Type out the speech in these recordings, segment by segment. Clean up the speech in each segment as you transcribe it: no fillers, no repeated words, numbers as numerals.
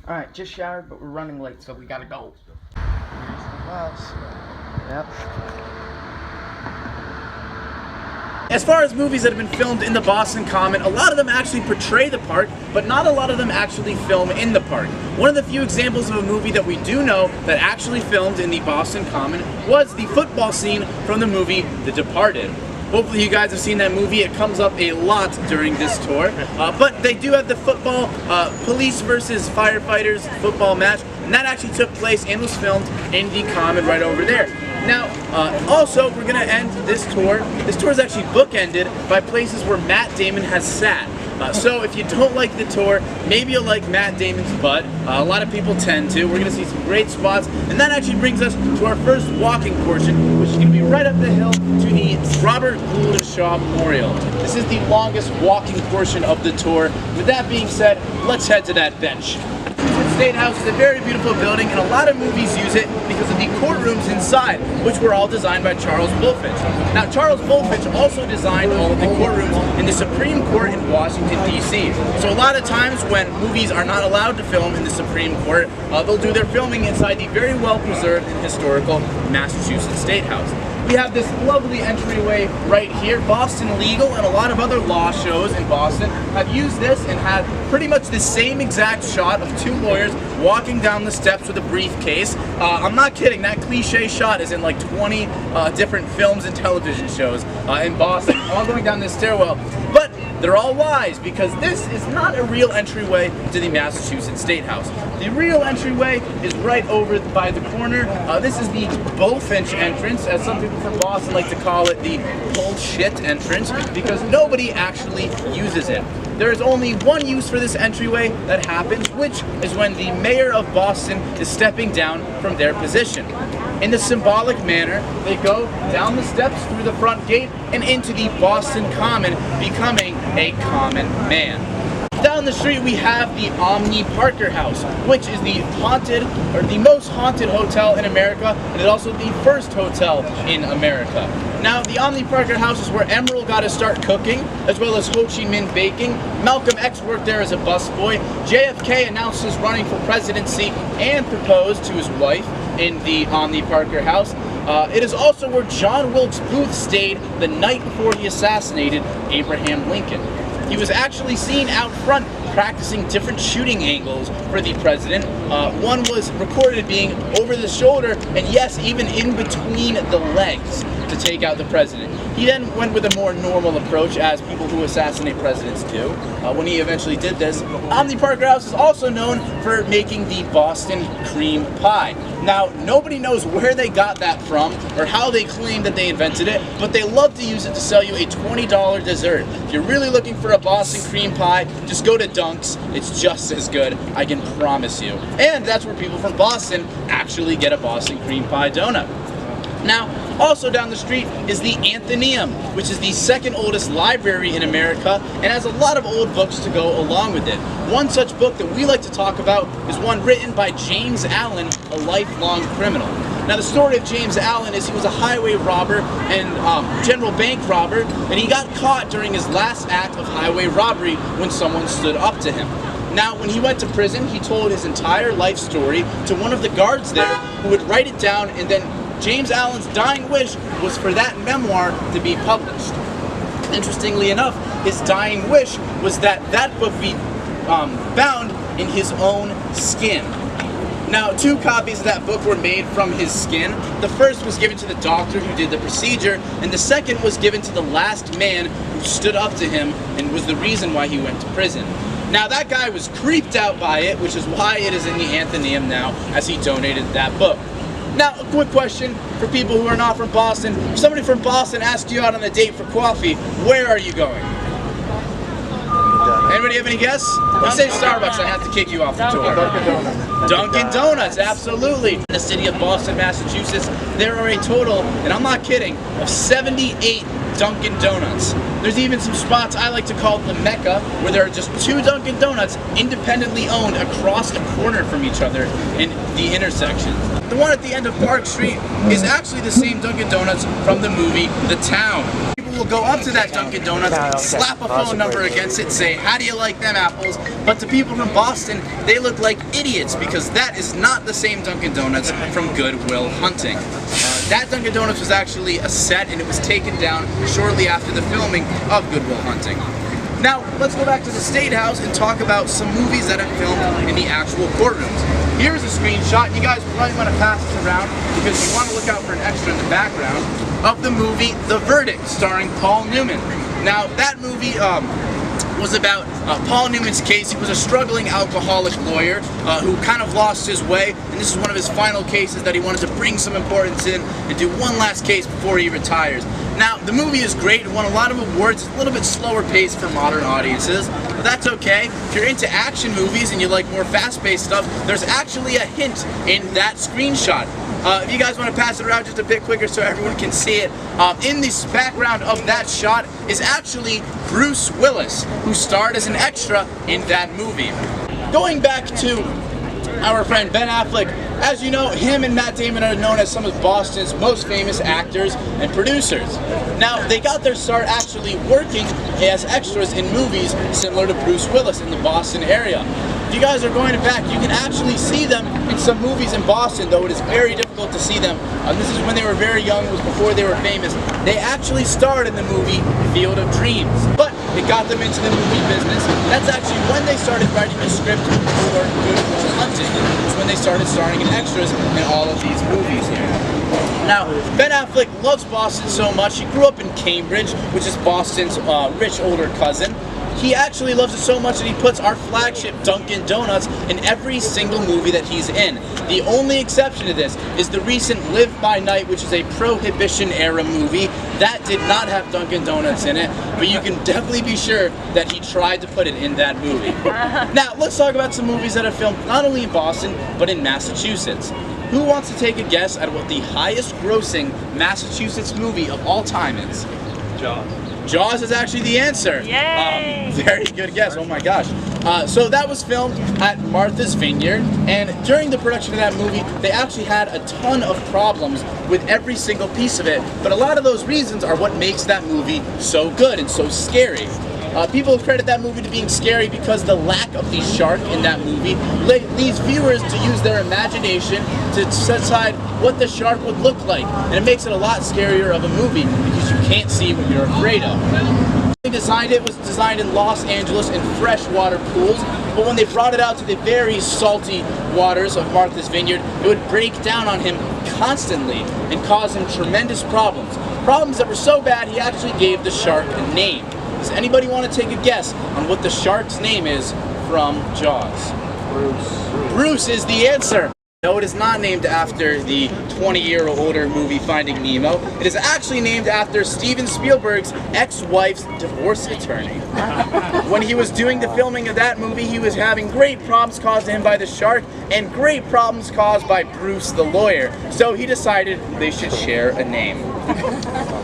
Alright, just showered, but we're running late, so we gotta go. Here's the bus. Yep. As far as movies that have been filmed in the Boston Common, a lot of them actually portray the park, but not a lot of them actually film in the park. One of the few examples of a movie that we do know that actually filmed in the Boston Common was the football scene from the movie The Departed. Hopefully you guys have seen that movie. It comes up a lot during this tour. But they do have the football police versus firefighters football match, and that actually took place and was filmed in the Common right over there. Now, also, we're going to end this tour. This tour is actually bookended by places where Matt Damon has sat. So if you don't like the tour, maybe you'll like Matt Damon's butt. A lot of people tend to. We're going to see some great spots. And that actually brings us to our first walking portion, which is going to be right up the hill to the Robert Gould Shaw Memorial. This is the longest walking portion of the tour. With that being said, let's head to that bench. The State House is a very beautiful building, and a lot of movies use it because of the courtrooms inside, which were all designed by Charles Bulfinch. Now, Charles Bulfinch also designed all of the courtrooms in the Supreme Court in Washington, D.C. So a lot of times when movies are not allowed to film in the Supreme Court, they'll do their filming inside the very well-preserved and historical Massachusetts State House. We have this lovely entryway right here. Boston Legal and a lot of other law shows in Boston have used this and had pretty much the same exact shot of two lawyers walking down the steps with a briefcase. I'm not kidding, that cliche shot is in like 20 different films and television shows in Boston, all going down this stairwell. But they're all lies, because this is not a real entryway to the Massachusetts State House. The real entryway is right over by the corner. This is the Bulfinch entrance, as some people from Boston like to call it, the bullshit entrance, because nobody actually uses it. There is only one use for this entryway that happens, which is when the mayor of Boston is stepping down from their position. In the symbolic manner, they go down the steps through the front gate and into the Boston Common, becoming a common man. Down the street we have the Omni Parker House, which is the haunted, or the most haunted hotel in America, and it's also the first hotel in America. Now, the Omni Parker House is where Emerald got to start cooking, as well as Ho Chi Minh baking. Malcolm X worked there as a busboy. JFK announced his running for presidency and proposed to his wife in the Omni Parker House. It is also where John Wilkes Booth stayed the night before he assassinated Abraham Lincoln. He was actually seen out front practicing different shooting angles for the president. One was recorded being over the shoulder, and yes, even in between the legs to take out the president. He then went with a more normal approach, as people who assassinate presidents do. When he eventually did this, Omni Parker House is also known for making the Boston cream pie. Now, nobody knows where they got that from or how they claim that they invented it, but they love to use it to sell you a $20 dessert. If you're really looking for a Boston cream pie, just go to Dunk's. It's just as good, I can promise you. And that's where people from Boston actually get a Boston cream pie donut. Now, also down the street is the Athenaeum, which is the second oldest library in America and has a lot of old books to go along with it. One such book that we like to talk about is one written by James Allen, a lifelong criminal. Now, the story of James Allen is he was a highway robber and general bank robber, and he got caught during his last act of highway robbery when someone stood up to him. Now, when he went to prison, he told his entire life story to one of the guards there, who would write it down, and then James Allen's dying wish was for that memoir to be published. Interestingly enough, his dying wish was that that book be bound in his own skin. Now, 2 copies of that book were made from his skin. The first was given to the doctor who did the procedure, and the second was given to the last man who stood up to him and was the reason why he went to prison. Now, that guy was creeped out by it, which is why it is in the Athenaeum now, as he donated that book. Now, a quick question for people who are not from Boston. If somebody from Boston asked you out on a date for coffee, where are you going? Anybody have any guess? You say Starbucks, I have to kick you off the tour. Dunkin' Donuts. Dunkin' Donuts, absolutely. In the city of Boston, Massachusetts, there are a total, and I'm not kidding, of 78 Dunkin' Donuts. There's even some spots I like to call the Mecca, where there are just 2 Dunkin' Donuts independently owned across the corner from each other in the intersections. The one at the end of Park Street is actually the same Dunkin' Donuts from the movie The Town. People will go up to that Dunkin' Donuts, slap a phone number against it, say, how do you like them apples? But to people from Boston, they look like idiots because that is not the same Dunkin' Donuts from Good Will Hunting. That Dunkin' Donuts was actually a set, and it was taken down shortly after the filming of Good Will Hunting. Now, let's go back to the State House and talk about some movies that have filmed in the actual courtrooms. Here's a screenshot. You guys might want to pass this around because you want to look out for an extra in the background of the movie The Verdict, starring Paul Newman. Now, that movie was about Paul Newman's case. He was a struggling alcoholic lawyer who kind of lost his way, and this is one of his final cases that he wanted to bring some importance in and do one last case before he retires. Now, the movie is great. It won a lot of awards. It's a little bit slower paced for modern audiences, but that's okay. If you're into action movies and you like more fast-paced stuff, there's actually a hint in that screenshot. If you guys want to pass it around just a bit quicker so everyone can see it, in the background of that shot is actually Bruce Willis, who starred as an extra in that movie. Going back to our friend Ben Affleck, as you know, him and Matt Damon are known as some of Boston's most famous actors and producers. Now, they got their start actually working as extras in movies similar to Bruce Willis in the Boston area. If you guys are going back, you can actually see them in some movies in Boston, though it is very difficult to see them. This is when they were very young, it was before they were famous. They actually starred in the movie Field of Dreams, but it got them into the movie business. That's actually when they started writing the script for Good Will Hunting. It was when they started starring in extras in all of these movies here. Now, Ben Affleck loves Boston so much. He grew up in Cambridge, which is Boston's rich older cousin. He actually loves it so much that he puts our flagship Dunkin' Donuts in every single movie that he's in. The only exception to this is the recent Live by Night, which is a Prohibition-era movie. That did not have Dunkin' Donuts in it, but you can definitely be sure that he tried to put it in that movie. Now, let's talk about some movies that are filmed not only in Boston, but in Massachusetts. Who wants to take a guess at what the highest grossing Massachusetts movie of all time is? Jaws. Jaws is actually the answer. Yay! Very good guess. Oh my gosh. So that was filmed at Martha's Vineyard, and during the production of that movie, they actually had a ton of problems with every single piece of it, but a lot of those reasons are what makes that movie so good and so scary. People credit that movie to being scary because the lack of the shark in that movie leads viewers to use their imagination to set aside what the shark would look like, and it makes it a lot scarier of a movie because you can't see what you're afraid of. They designed it was designed in Los Angeles in freshwater pools, but when they brought it out to the very salty waters of Martha's Vineyard, it would break down on him constantly and cause him tremendous problems. Problems that were so bad he actually gave the shark a name. Does anybody want to take a guess on what the shark's name is from Jaws? Bruce. Bruce is the answer. No, it is not named after the 20-year-older movie Finding Nemo. It is actually named after Steven Spielberg's ex-wife's divorce attorney. When he was doing the filming of that movie, he was having great problems caused to him by the shark and great problems caused by Bruce the lawyer. So he decided they should share a name.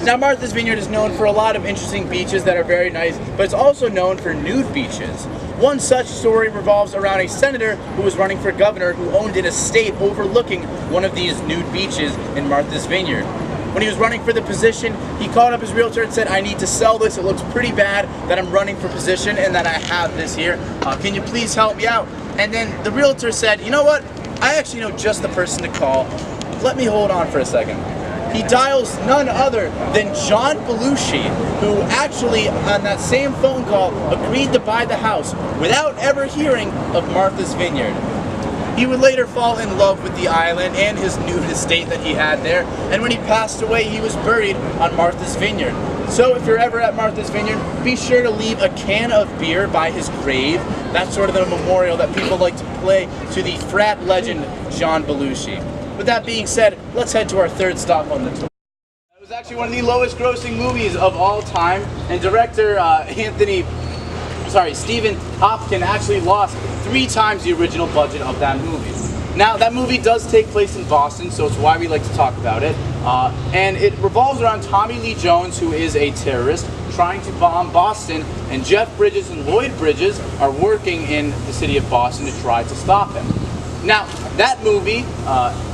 Now, Martha's Vineyard is known for a lot of interesting beaches that are very nice, but it's also known for nude beaches. One such story revolves around a senator who was running for governor who owned an estate overlooking one of these nude beaches in Martha's Vineyard. When he was running for the position, he called up his realtor and said, I need to sell this. It looks pretty bad that I'm running for position and that I have this here. Can you please help me out? And then the realtor said, you know what? I actually know just the person to call. Let me hold on for a second. He dials none other than John Belushi, who actually, on that same phone call, agreed to buy the house without ever hearing of Martha's Vineyard. He would later fall in love with the island and his nude estate that he had there, and when he passed away, he was buried on Martha's Vineyard. So if you're ever at Martha's Vineyard, be sure to leave a can of beer by his grave. That's sort of the memorial that people like to play to the frat legend, John Belushi. With that being said, let's head to our third stop on the tour. It was actually one of the lowest grossing movies of all time, and director Stephen Hopkins actually lost 3 times the original budget of that movie. Now, that movie does take place in Boston, so it's why we like to talk about it. And it revolves around Tommy Lee Jones, who is a terrorist, trying to bomb Boston, and Jeff Bridges and Lloyd Bridges are working in the city of Boston to try to stop him. Now, that movie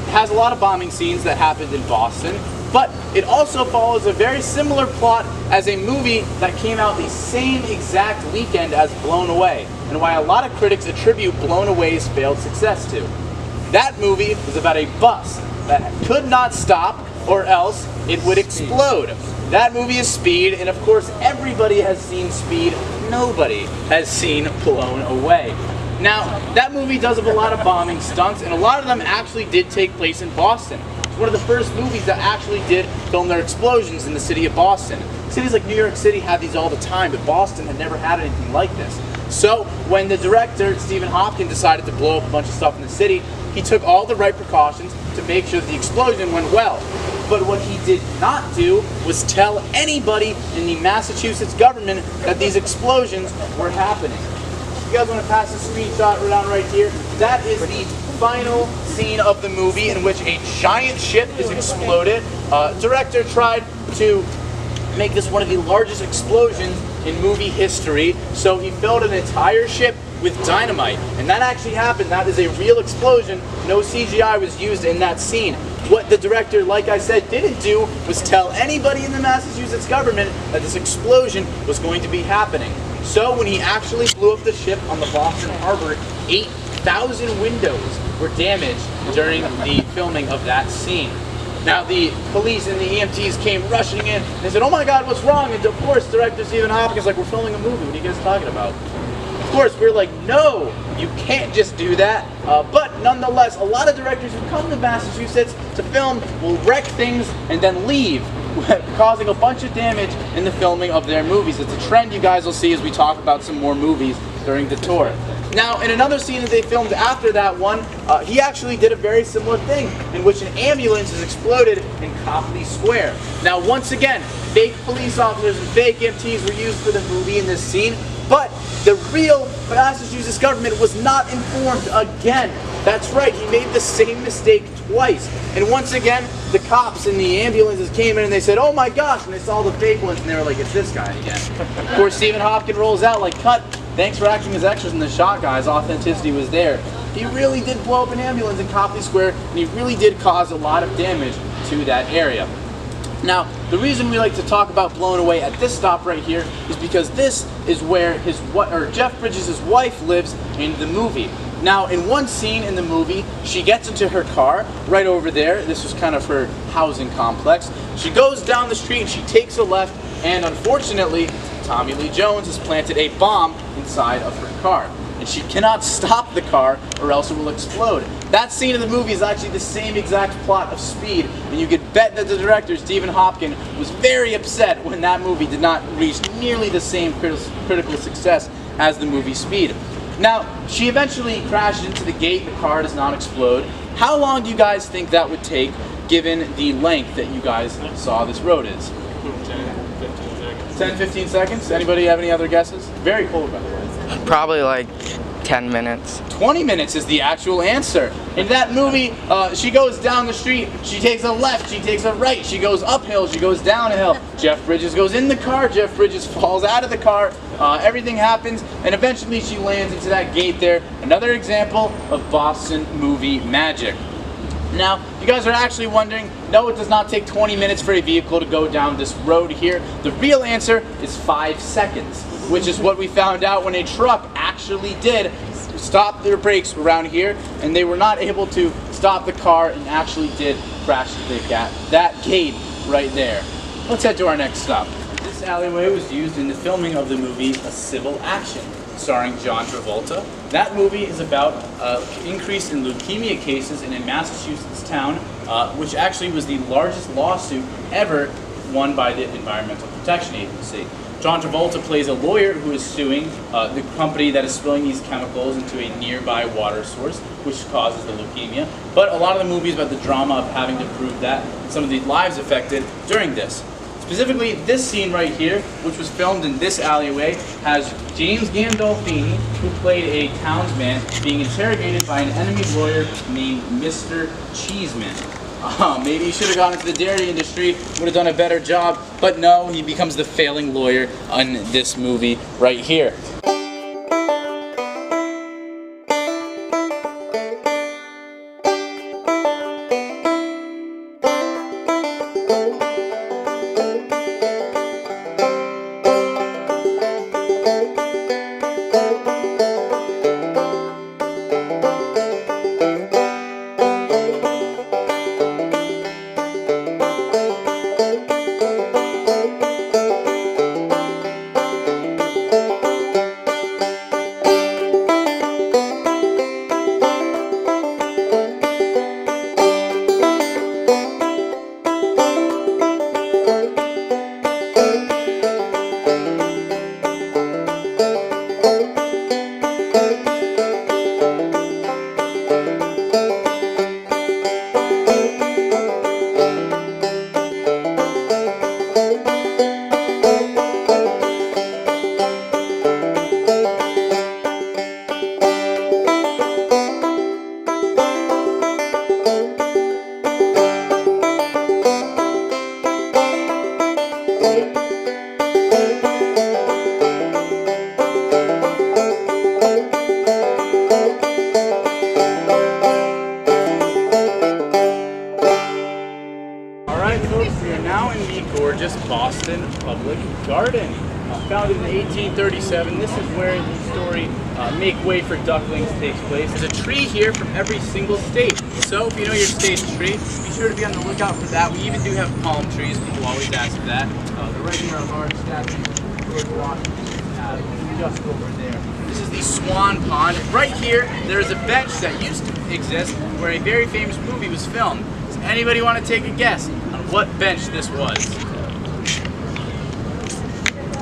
has a lot of bombing scenes that happened in Boston, but it also follows a very similar plot as a movie that came out the same exact weekend as Blown Away, and why a lot of critics attribute Blown Away's failed success to. That movie was about a bus that could not stop or else it would explode. That movie is Speed, and of course everybody has seen Speed. Nobody has seen Blown Away. Now, that movie does have a lot of bombing stunts, and a lot of them actually did take place in Boston. It's one of the first movies that actually did film their explosions in the city of Boston. Cities like New York City had these all the time, but Boston had never had anything like this. So, when the director, Stephen Hopkins, decided to blow up a bunch of stuff in the city, he took all the right precautions to make sure that the explosion went well. But what he did not do was tell anybody in the Massachusetts government that these explosions were happening. You guys want to pass the screenshot around right here? That is the final scene of the movie in which a giant ship is exploded. Director tried to make this one of the largest explosions in movie history, so he filled an entire ship with dynamite, and that actually happened. That is a real explosion. No CGI was used in that scene. What the director, like I said, didn't do was tell anybody in the Massachusetts government that this explosion was going to be happening. So when he actually blew up the ship on the Boston Harbor, 8,000 windows were damaged during the filming of that scene. Now the police and the EMTs came rushing in. They said, "Oh my God, what's wrong?" And of course, director Stephen Hopkins like, "We're filming a movie. What are you guys talking about?" Of course, we're like, "No, you can't just do that." But nonetheless, a lot of directors who come to Massachusetts to film will wreck things and then leave, causing a bunch of damage in the filming of their movies. It's a trend you guys will see as we talk about some more movies during the tour. Now, in another scene that they filmed after that one, he actually did a very similar thing in which an ambulance is exploded in Copley Square. Now, once again, fake police officers and fake EMTs were used for the movie in this scene, but the real Massachusetts government was not informed again. That's right, he made the same mistake twice. And once again, the cops and the ambulances came in and they said, "Oh my gosh," and they saw the fake ones and they were like, "It's this guy again." Of course, Stephen Hopkins rolls out like, "Cut. Thanks for acting as extras in the shot, guys. Authenticity was there." He really did blow up an ambulance in Copley Square, and he really did cause a lot of damage to that area. Now, the reason we like to talk about Blown Away at this stop right here is because this is where Jeff Bridges' wife lives in the movie. Now, in one scene in the movie, she gets into her car right over there. This was kind of her housing complex. She goes down the street and she takes a left, and unfortunately, Tommy Lee Jones has planted a bomb inside of her car, and she cannot stop the car or else it will explode. That scene in the movie is actually the same exact plot of Speed, and you could bet that the director, Stephen Hopkins, was very upset when that movie did not reach nearly the same critical success as the movie Speed. Now, she eventually crashed into the gate, the car does not explode. How long do you guys think that would take, given the length that you guys saw this road is? 10, 15 seconds? Anybody have any other guesses? Very cold, by the way. Probably like 10 minutes. 20 minutes is the actual answer. In that movie, she goes down the street, she takes a left, she takes a right, she goes uphill, she goes downhill. Jeff Bridges goes in the car, Jeff Bridges falls out of the car, everything happens, and eventually she lands into that gate there. Another example of Boston movie magic. Now, you guys are actually wondering, no, it does not take 20 minutes for a vehicle to go down this road here. The real answer is 5 seconds, which is what we found out when a truck actually did stop their brakes around here, and they were not able to stop the car and actually did crash that gate right there. Let's head to our next stop. This alleyway was used in the filming of the movie A Civil Action, starring John Travolta. That movie is about increase in leukemia cases in a Massachusetts town, which actually was the largest lawsuit ever won by the Environmental Protection Agency. John Travolta plays a lawyer who is suing the company that is spilling these chemicals into a nearby water source, which causes the leukemia. But a lot of the movie is about the drama of having to prove that, and some of the lives affected during this. Specifically, this scene right here, which was filmed in this alleyway, has James Gandolfini, who played a townsman, being interrogated by an enemy lawyer named Mr. Cheeseman. Maybe he should have gone into the dairy industry, would have done a better job, but no, he becomes the failing lawyer in this movie right here. now in the gorgeous Boston Public Garden. Founded in 1837, this is where the story Make Way for Ducklings takes place. There's a tree here from every single state. So if you know your state's tree, be sure to be on the lookout for that. We even do have palm trees. People always ask for that. They're right here, a large statue of George Washington, just over there. This is the Swan Pond. Right here, there's a bench that used to exist where a very famous movie was filmed. Does anybody want to take a guess on what bench this was?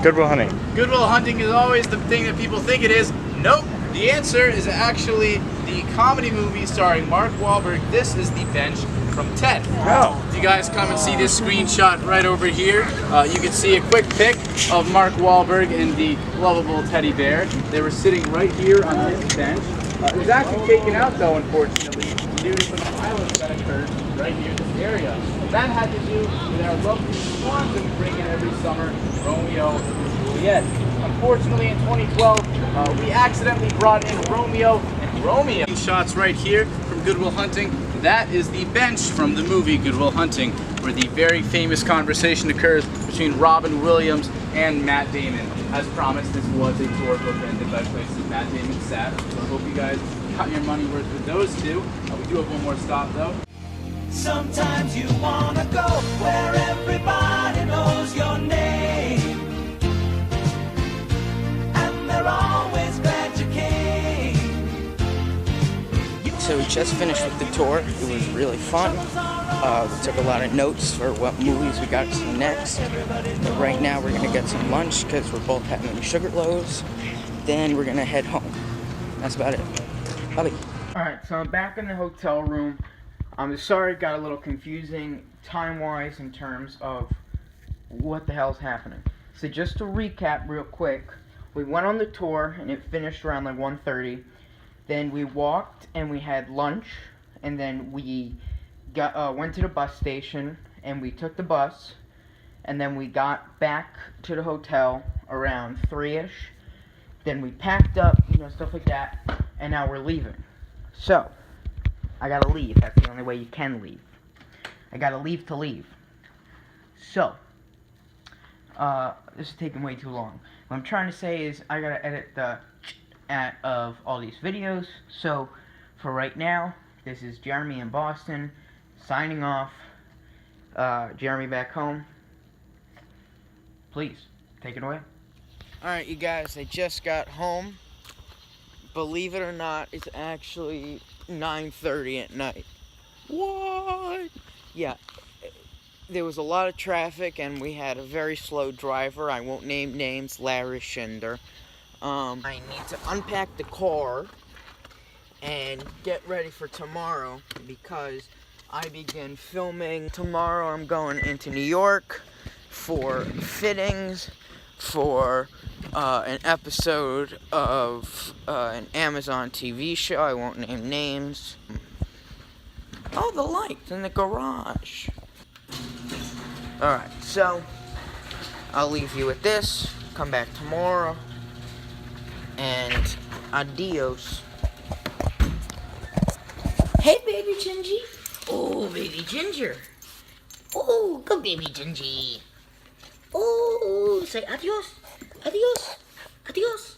Good Will Hunting. Good Will Hunting is always the thing that people think it is. Nope. The answer is actually the comedy movie starring Mark Wahlberg. This is the bench from Ted. Oh. If you guys come and see this screenshot right over here, you can see a quick pic of Mark Wahlberg and the lovable teddy bear. They were sitting right here on this bench. It was actually taken out though, unfortunately, due to some violence that occurred right near this area. That had to do with our lovely swans that we bring in every summer, Romeo and Juliet. Unfortunately, in 2012, we accidentally brought in Romeo and Romeo. Shots right here from Good Will Hunting. That is the bench from the movie Good Will Hunting, where the very famous conversation occurs between Robin Williams and Matt Damon. As promised, this was a tour book ended by places Matt Damon sat. So I hope you guys got your money worth with those two. We do have one more stop though. Sometimes you wanna go where everybody knows your name, and they're always glad you came. So we just finished with the tour. It was really fun. We took a lot of notes for what movies we got to see next. But right now we're gonna get some lunch because we're both having sugar loaves. Then we're gonna head home. That's about it. Bye. Alright, so I'm back in the hotel room. I'm sorry it got a little confusing time-wise in terms of what the hell's happening. So just to recap real quick, we went on the tour and it finished around like 1:30. Then we walked and we had lunch, and then we went to the bus station and we took the bus, and then we got back to the hotel around 3-ish. Then we packed up, stuff like that, and now we're leaving. So I gotta leave. That's the only way you can leave. I gotta leave to leave. So, this is taking way too long. What I'm trying to say is I gotta edit the of all these videos. So, for right now, this is Jeremy in Boston, signing off. Jeremy back home. Please, take it away. Alright, you guys, I just got home. Believe it or not, it's actually 9:30 at night. What? Yeah, there was a lot of traffic and we had a very slow driver. I won't name names, Larry Shinder. I need to unpack the car and get ready for tomorrow because I begin filming. Tomorrow I'm going into New York for fittings for an episode of an Amazon TV show. I won't name names. Oh, the lights in the garage. Alright, so I'll leave you with this. Come back tomorrow. And adios. Hey, baby Gingy. Oh, baby Ginger. Oh, good baby Gingy. Oh, say adios. Adios. Adios.